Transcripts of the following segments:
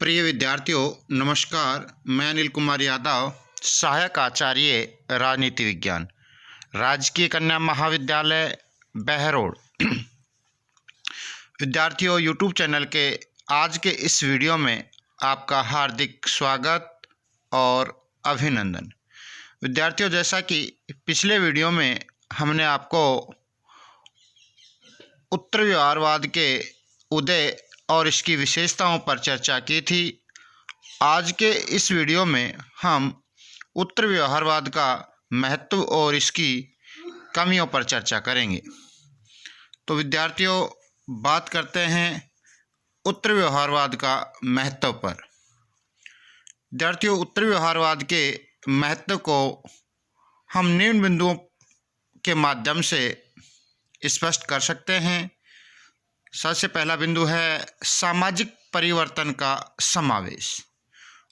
प्रिय विद्यार्थियों, नमस्कार। मैं अनिल कुमार यादव, सहायक आचार्य राजनीति विज्ञान, राजकीय कन्या महाविद्यालय बहरोड। विद्यार्थियों, यूट्यूब चैनल के आज के इस वीडियो में आपका हार्दिक स्वागत और अभिनंदन। विद्यार्थियों, जैसा कि पिछले वीडियो में हमने आपको उत्तर व्यवहारवाद के उदय और इसकी विशेषताओं पर चर्चा की थी। आज के इस वीडियो में हम उत्तर व्यवहारवाद का महत्व और इसकी कमियों पर चर्चा करेंगे। तो विद्यार्थियों, बात करते हैं उत्तर व्यवहारवाद का महत्व पर। विद्यार्थियों, उत्तर व्यवहारवाद के महत्व को हम निम्न बिंदुओं के माध्यम से स्पष्ट कर सकते हैं। सबसे पहला बिंदु है सामाजिक परिवर्तन का समावेश।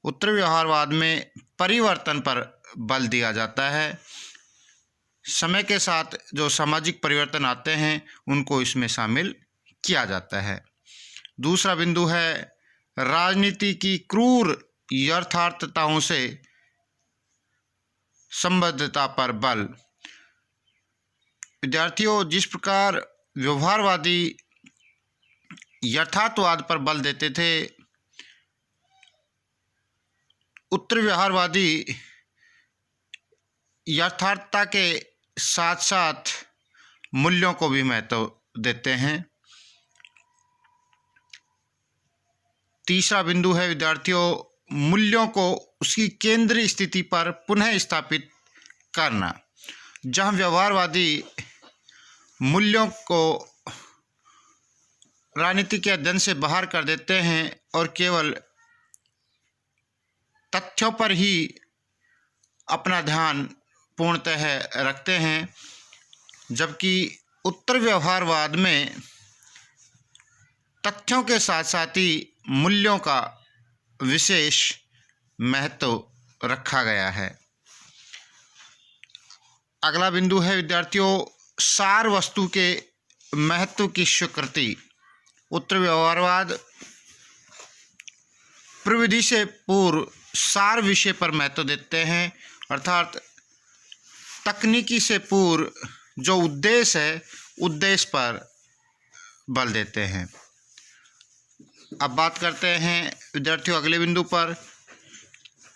उत्तर व्यवहारवाद में परिवर्तन पर बल दिया जाता है। समय के साथ जो सामाजिक परिवर्तन आते हैं उनको इसमें शामिल किया जाता है। दूसरा बिंदु है राजनीति की क्रूर यथार्थताओं से संबद्धता पर बल। विद्यार्थियों, जिस प्रकार व्यवहारवादी यथार्थवाद पर बल देते थे, उत्तर व्यवहारवादी यथार्थता के साथ साथ मूल्यों को भी महत्व देते हैं। तीसरा बिंदु है विद्यार्थियों, मूल्यों को उसकी केंद्रीय स्थिति पर पुनः स्थापित करना। जहाँ व्यवहारवादी मूल्यों को राजनीति के अध्ययन से बाहर कर देते हैं और केवल तथ्यों पर ही अपना ध्यान पूर्णतः रखते हैं, जबकि उत्तर व्यवहारवाद में तथ्यों के साथ साथ ही मूल्यों का विशेष महत्व रखा गया है। अगला बिंदु है विद्यार्थियों, सार वस्तु के महत्व की स्वीकृति। उत्तर व्यवहारवाद प्रविधि से पूर्व सार विषय पर महत्व देते हैं, अर्थात तकनीकी से पूर्व जो उद्देश्य है उद्देश्य पर बल देते हैं। अब बात करते हैं विद्यार्थियों अगले बिंदु पर,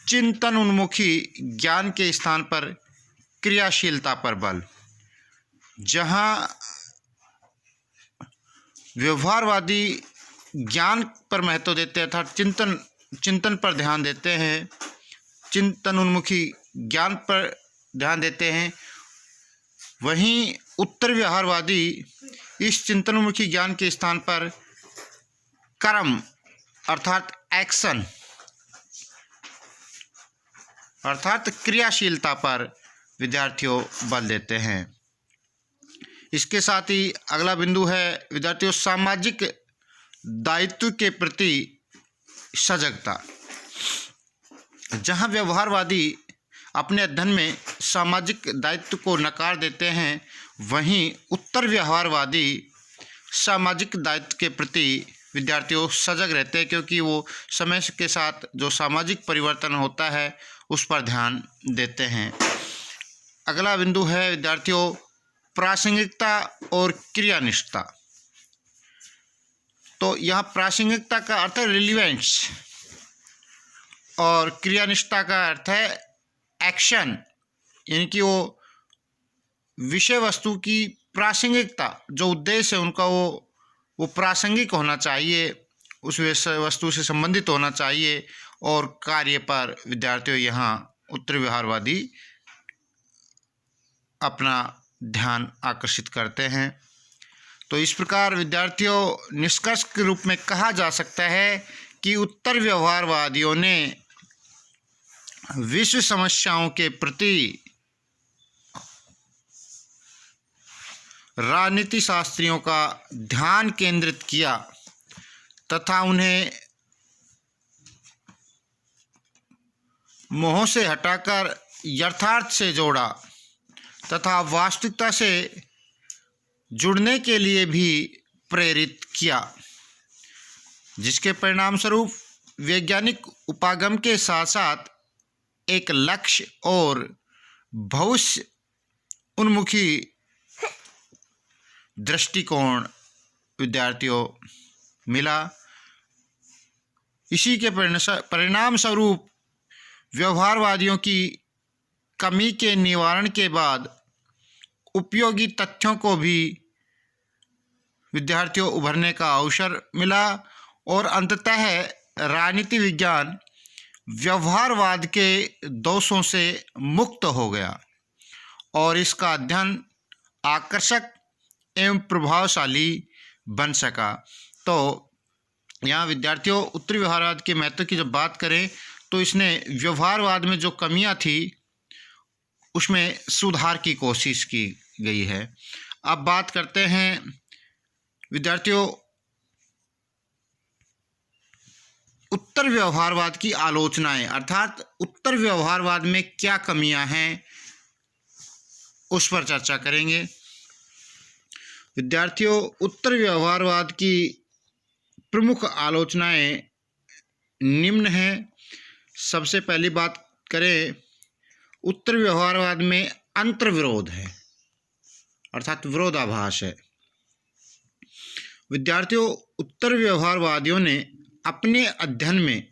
चिंतन उन्मुखी ज्ञान के स्थान पर क्रियाशीलता पर बल। जहाँ व्यवहारवादी ज्ञान पर महत्व देते हैं अर्थात चिंतन पर ध्यान देते हैं, चिंतन उन्मुखी ज्ञान पर ध्यान देते हैं, वहीं उत्तर व्यवहारवादी इस चिंतन उन्मुखी ज्ञान के स्थान पर कर्म अर्थात एक्शन अर्थात क्रियाशीलता पर विद्यार्थियों बल देते हैं। इसके साथ ही अगला बिंदु है विद्यार्थियों सामाजिक दायित्व के प्रति सजगता। जहां व्यवहारवादी अपने अध्ययन में सामाजिक दायित्व को नकार देते हैं, वहीं उत्तर व्यवहारवादी सामाजिक दायित्व के प्रति विद्यार्थियों सजग रहते हैं, क्योंकि वो समय के साथ जो सामाजिक परिवर्तन होता है उस पर ध्यान देते हैं। अगला बिंदु है विद्यार्थियों प्रासंगिकता और क्रियानिष्ठता। तो यहाँ प्रासंगिकता का अर्थ है रिलीवेंस और क्रियानिष्ठता का अर्थ है एक्शन, यानी कि वो विषय वस्तु की प्रासंगिकता, जो उद्देश्य है उनका वो प्रासंगिक होना चाहिए, उस विषय वस्तु से संबंधित होना चाहिए, और कार्य पर विद्यार्थियों यहाँ उत्तर व्यवहारवादी अपना ध्यान आकर्षित करते हैं। तो इस प्रकार विद्यार्थियों निष्कर्ष के रूप में कहा जा सकता है कि उत्तर व्यवहारवादियों ने विश्व समस्याओं के प्रति राजनीति शास्त्रियों का ध्यान केंद्रित किया तथा उन्हें मोह से हटाकर यथार्थ से जोड़ा तथा वास्तविकता से जुड़ने के लिए भी प्रेरित किया, जिसके परिणाम स्वरूप वैज्ञानिक उपागम के साथ साथ एक लक्ष्य और भविष्य उन्मुखी दृष्टिकोण विद्यार्थियों मिला। इसी के परिणाम स्वरूप व्यवहारवादियों की कमी के निवारण के बाद उपयोगी तथ्यों को भी विद्यार्थियों उभरने का अवसर मिला और अंततः राजनीति विज्ञान व्यवहारवाद के दोषों से मुक्त हो गया और इसका अध्ययन आकर्षक एवं प्रभावशाली बन सका। तो यहाँ विद्यार्थियों उत्तरी व्यवहारवाद के महत्व की जब बात करें तो इसने व्यवहारवाद में जो कमियां थी उसमें सुधार की कोशिश की गई है। अब बात करते हैं विद्यार्थियों उत्तर व्यवहारवाद की आलोचनाएं, अर्थात उत्तर व्यवहारवाद में क्या कमियां हैं उस पर चर्चा करेंगे। विद्यार्थियों उत्तर व्यवहारवाद की प्रमुख आलोचनाएं निम्न हैं। सबसे पहली बात करें, उत्तर व्यवहारवाद में अंतर्विरोध है, अर्थात विरोधाभास है। विद्यार्थियों उत्तर व्यवहारवादियों ने अपने अध्ययन में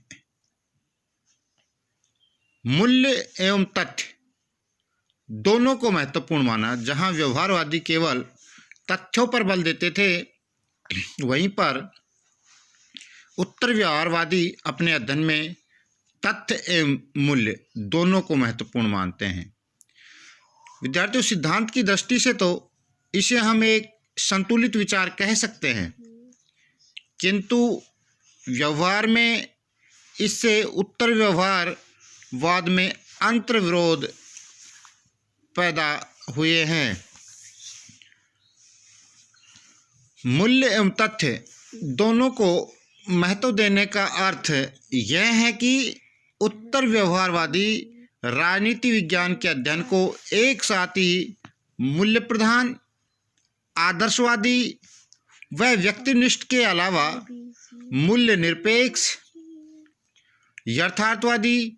मूल्य एवं तथ्य दोनों को महत्वपूर्ण माना। जहां व्यवहारवादी केवल तथ्यों पर बल देते थे, वहीं पर उत्तर व्यवहारवादी अपने अध्ययन में तथ्य एवं मूल्य दोनों को महत्वपूर्ण मानते हैं। विद्यार्थियों सिद्धांत की दृष्टि से तो इसे हम एक संतुलित विचार कह सकते हैं, किंतु व्यवहार में इससे उत्तर व्यवहारवाद में अंतर्विरोध पैदा हुए हैं। मूल्य एवं तथ्य दोनों को महत्व देने का अर्थ यह है कि उत्तर व्यवहारवादी राजनीति विज्ञान के अध्ययन को एक साथ ही मूल्य प्रधान, आदर्शवादी व व्यक्तिनिष्ठ के अलावा मूल्य निरपेक्ष, यथार्थवादी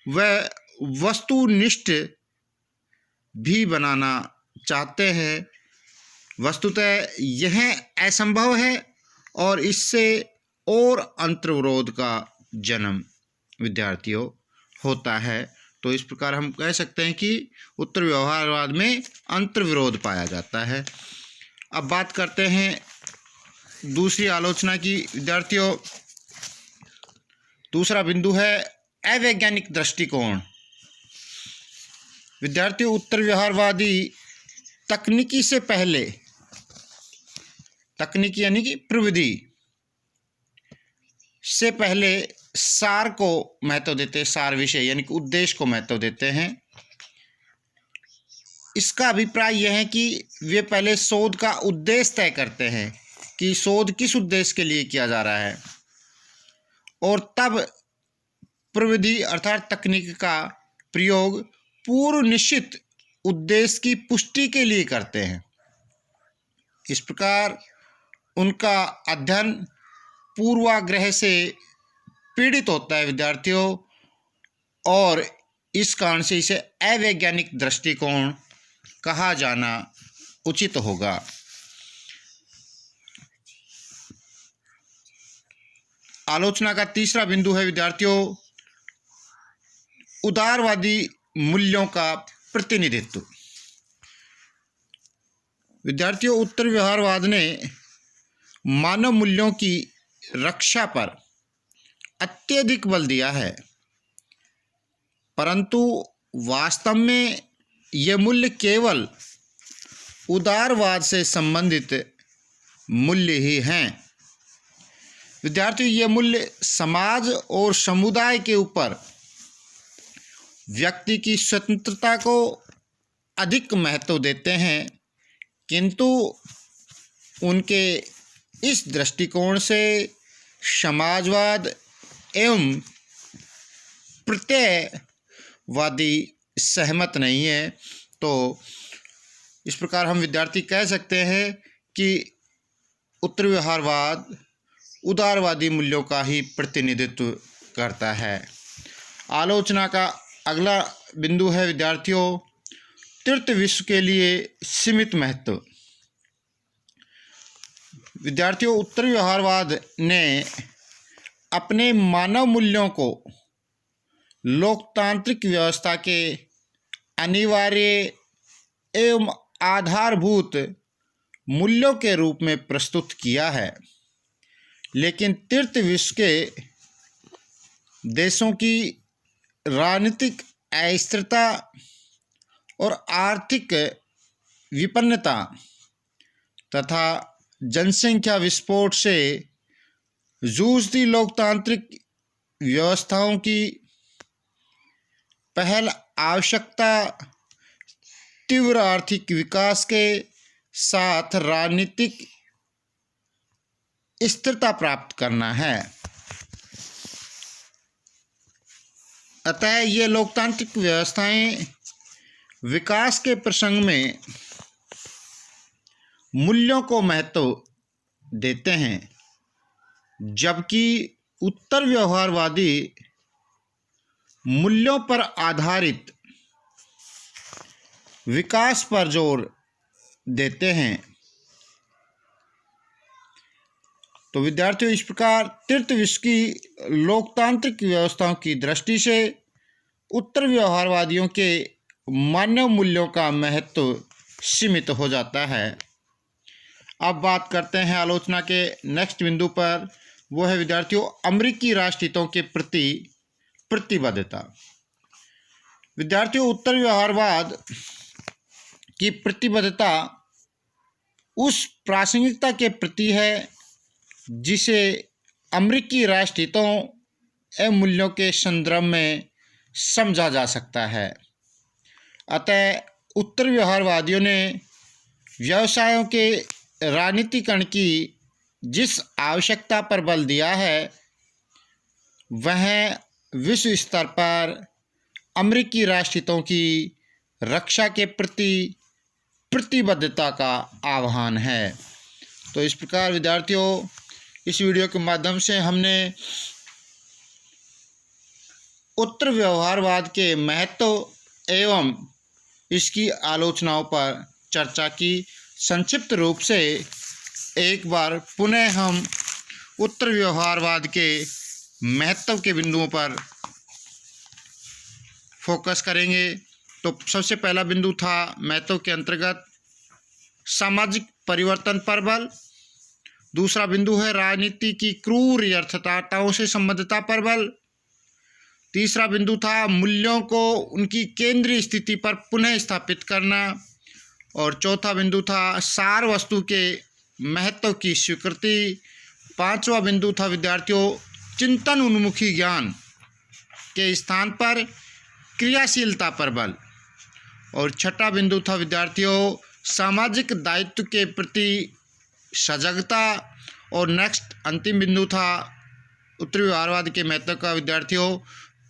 व वस्तुनिष्ठ भी बनाना चाहते हैं। वस्तुतः यह असंभव है और इससे और अंतर्विरोध का जन्म विद्यार्थियों होता है। तो इस प्रकार हम कह सकते हैं कि उत्तर व्यवहारवाद में अंतर्विरोध पाया जाता है। अब बात करते हैं दूसरी आलोचना की। विद्यार्थियों दूसरा बिंदु है अवैज्ञानिक दृष्टिकोण। विद्यार्थियों उत्तर व्यवहारवादी तकनीकी से पहले, तकनीकी यानी कि प्रविधि से पहले सार को महत्व देते हैं, सार विषय यानी कि उद्देश्य को महत्व देते हैं। इसका अभिप्राय यह है कि वे पहले शोध का उद्देश्य तय करते हैं कि शोध किस उद्देश्य के लिए किया जा रहा है, और तब प्रविधि अर्थात तकनीक का प्रयोग पूर्व निश्चित उद्देश्य की पुष्टि के लिए करते हैं। इस प्रकार उनका अध्ययन पूर्वाग्रह से पीड़ित होता है विद्यार्थियों, और इस कारण से इसे अवैज्ञानिक दृष्टिकोण कहा जाना उचित होगा। आलोचना का तीसरा बिंदु है विद्यार्थियों उदारवादी मूल्यों का प्रतिनिधित्व। विद्यार्थियों उत्तर व्यवहारवाद ने मानव मूल्यों की रक्षा पर अत्यधिक बल दिया है, परंतु वास्तव में ये मूल्य केवल उदारवाद से संबंधित मूल्य ही हैं। विद्यार्थियों ये मूल्य समाज और समुदाय के ऊपर व्यक्ति की स्वतंत्रता को अधिक महत्व देते हैं, किंतु उनके इस दृष्टिकोण से समाजवाद एवं प्रत्ययवादी सहमत नहीं है। तो इस प्रकार हम विद्यार्थी कह सकते हैं कि उत्तर व्यवहारवाद उदारवादी मूल्यों का ही प्रतिनिधित्व करता है। आलोचना का अगला बिंदु है विद्यार्थियों, तृतीय विश्व के लिए सीमित महत्व। विद्यार्थियों, उत्तर व्यवहारवाद ने अपने मानव मूल्यों को लोकतांत्रिक व्यवस्था के अनिवार्य एवं आधारभूत मूल्यों के रूप में प्रस्तुत किया है, लेकिन तृतीय विश्व के देशों की राजनीतिक अस्थिरता और आर्थिक विपन्नता तथा जनसंख्या विस्फोट से जूझती लोकतांत्रिक व्यवस्थाओं की पहल आवश्यकता तीव्र आर्थिक विकास के साथ राजनीतिक स्थिरता प्राप्त करना है। अतः ये लोकतांत्रिक व्यवस्थाएं विकास के प्रसंग में मूल्यों को महत्व देते हैं, जबकि उत्तर व्यवहारवादी मूल्यों पर आधारित विकास पर जोर देते हैं। तो विद्यार्थियों, इस प्रकार तृतीय विश्व की लोकतांत्रिक व्यवस्थाओं की दृष्टि से उत्तर व्यवहारवादियों के मानव मूल्यों का महत्व सीमित हो जाता है। अब बात करते हैं आलोचना के नेक्स्ट बिंदु पर, वो है विद्यार्थियों अमेरिकी राष्ट्रहितों के प्रति प्रतिबद्धता। विद्यार्थियों, उत्तर व्यवहारवाद की प्रतिबद्धता उस प्रासंगिकता के प्रति है जिसे अमेरिकी राष्ट्रहितों एवं मूल्यों के संदर्भ में समझा जा सकता है। अतः उत्तर व्यवहारवादियों ने व्यवसायों के राजनीतिकरण की जिस आवश्यकता पर बल दिया है, वह विश्व स्तर पर अमेरिकी राष्ट्रहितों की रक्षा के प्रति प्रतिबद्धता का आह्वान है। तो इस प्रकार विद्यार्थियों, इस वीडियो के माध्यम से हमने उत्तर व्यवहारवाद के महत्व एवं इसकी आलोचनाओं पर चर्चा की। संक्षिप्त रूप से एक बार पुनः हम उत्तर व्यवहारवाद के महत्व के बिंदुओं पर फोकस करेंगे। तो सबसे पहला बिंदु था महत्व के अंतर्गत सामाजिक परिवर्तन पर बल। दूसरा बिंदु है राजनीति की क्रूर यथार्थताओं से संबद्धता पर बल। तीसरा बिंदु था मूल्यों को उनकी केंद्रीय स्थिति पर पुनः स्थापित करना। और चौथा बिंदु था सार वस्तु के महत्व की स्वीकृति। पांचवा बिंदु था विद्यार्थियों चिंतन उन्मुखी ज्ञान के स्थान पर क्रियाशीलता पर बल। और छठा बिंदु था विद्यार्थियों सामाजिक दायित्व के प्रति सजगता। और नेक्स्ट अंतिम बिंदु था उत्तर व्यवहारवाद के महत्व का विद्यार्थियों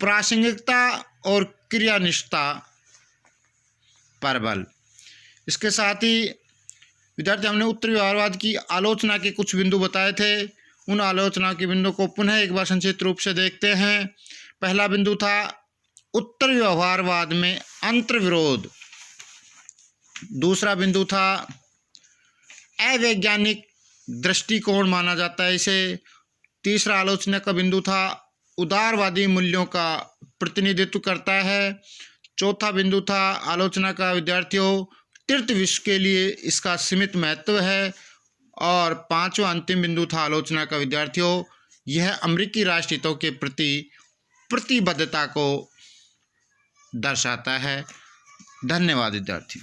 प्रासंगिकता और क्रियानिष्ठता पर बल। इसके साथ ही विद्यार्थी हमने उत्तर व्यवहारवाद की आलोचना के कुछ बिंदु बताए थे। उन आलोचना के बिंदु को पुनः एक बार संक्षिप्त रूप से देखते हैं। पहला बिंदु था उत्तर व्यवहारवाद में अंतर्विरोध। दूसरा बिंदु था अवैज्ञानिक दृष्टिकोण माना जाता है इसे। तीसरा आलोचना का बिंदु था उदारवादी मूल्यों का प्रतिनिधित्व करता है। चौथा बिंदु था आलोचना का विद्यार्थियों तृतीय विश्व के लिए इसका सीमित महत्व है। और पांचवा अंतिम बिंदु था आलोचना का विद्यार्थियों यह अमेरिकी राष्ट्रहितों के प्रति प्रतिबद्धता को दर्शाता है। धन्यवाद विद्यार्थी।